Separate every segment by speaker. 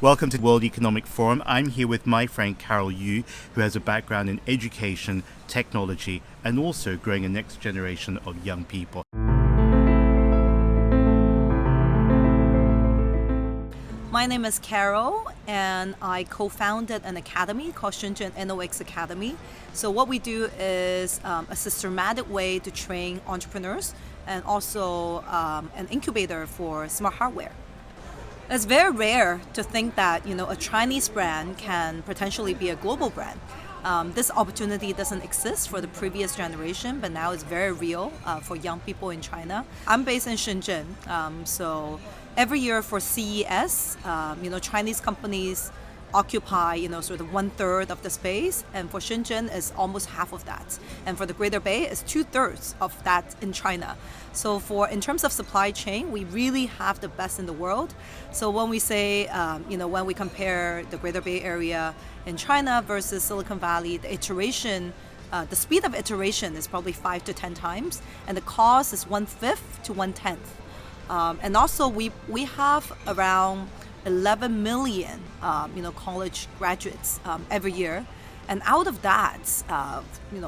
Speaker 1: Welcome to World Economic Forum. I'm here with my friend Carol Yu, who has a background in education, technology, and also growing a next generation of young people.
Speaker 2: My name is Carol, and I co-founded an academy called Shenzhen Innox Academy. So what we do is a systematic way to train entrepreneurs and also an incubator for smart hardware. It's very rare to think that a Chinese brand can potentially be a global brand. This opportunity doesn't exist for the previous generation, but now it's very real for young people in China. I'm based in Shenzhen, so every year for CES, Chinese companies occupy, sort of 1/3 of the space, and for Shenzhen is almost half of that. And for the Greater Bay, it's 2/3 of that in China. So in terms of supply chain, we really have the best in the world. So when we say, when we compare the Greater Bay Area in China versus Silicon Valley, the speed of iteration is probably 5 to 10 times, and the cost is 1/5 to 1/10. And also we have around 11 million, college graduates every year, and out of that,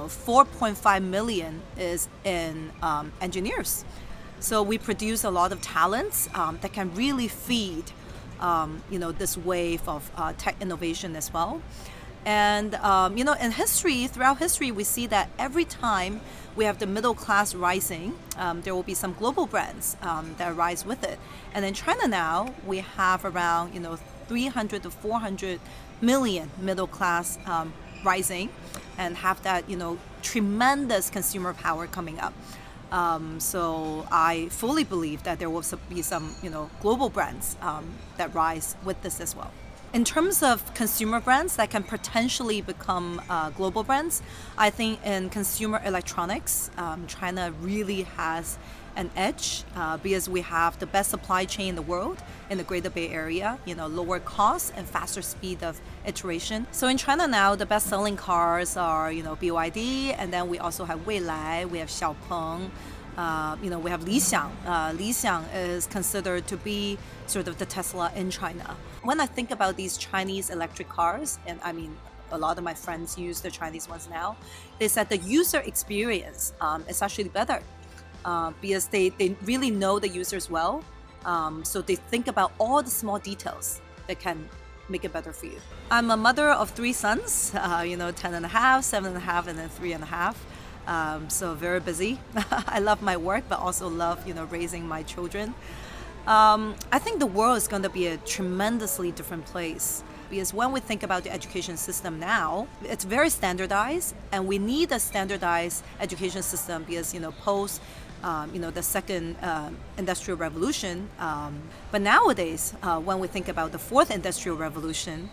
Speaker 2: 4.5 million is in engineers. So we produce a lot of talents that can really feed, this wave of tech innovation as well. And throughout history, we see that every time we have the middle class rising, there will be some global brands that rise with it. And in China now, we have around 300 to 400 million middle class rising, and have that tremendous consumer power coming up. So I fully believe that there will be some global brands that rise with this as well. In terms of consumer brands that can potentially become global brands, I think in consumer electronics, China really has an edge because we have the best supply chain in the world in the Greater Bay Area, lower cost and faster speed of iteration. So in China now, the best-selling cars are, BYD, and then we also have Weilai, we have Xiaopeng, we have Li Xiang. Li Xiang is considered to be sort of the Tesla in China. When I think about these Chinese electric cars, and I mean, a lot of my friends use the Chinese ones now, they said the user experience is actually better because they really know the users well. So they think about all the small details that can make it better for you. I'm a mother of 3 sons, 10 and a half, 7 and a half, and then 3 and a half. So very busy. I love my work, but also love, raising my children. I think the world is going to be a tremendously different place because when we think about the education system now, it's very standardized, and we need a standardized education system because, post, the second industrial revolution. But nowadays, when we think about the fourth industrial revolution,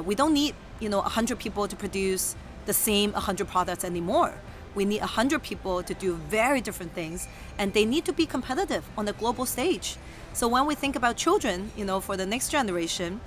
Speaker 2: we don't need, 100 people to produce the same 100 products anymore. We need 100 people to do very different things, and they need to be competitive on the global stage. So when we think about children, for the next generation,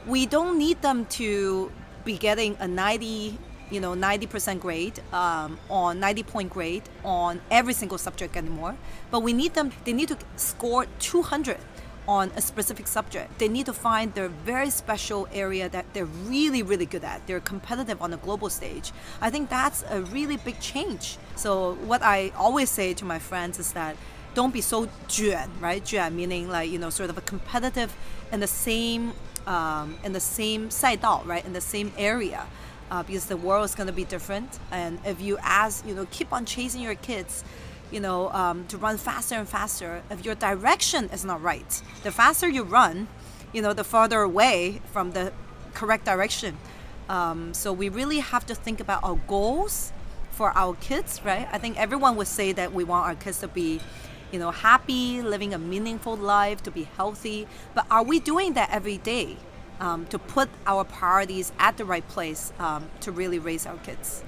Speaker 2: we don't need them to be getting a 90% grade on 90-point grade on every single subject anymore. But they need to score 200 on a specific subject. They need to find their very special area that they're really, really good at. They're competitive on the global stage. I think that's a really big change. So what I always say to my friends is that don't be so 卷, right? 卷 meaning like, sort of a competitive in the same 赛道, right? In the same area. Because the world is going to be different. And if you keep on chasing your kids, to run faster and faster, if your direction is not right, the faster you run, the farther away from the correct direction. So we really have to think about our goals for our kids, right? I think everyone would say that we want our kids to be, happy, living a meaningful life, to be healthy. But are we doing that every day to put our priorities at the right place to really raise our kids?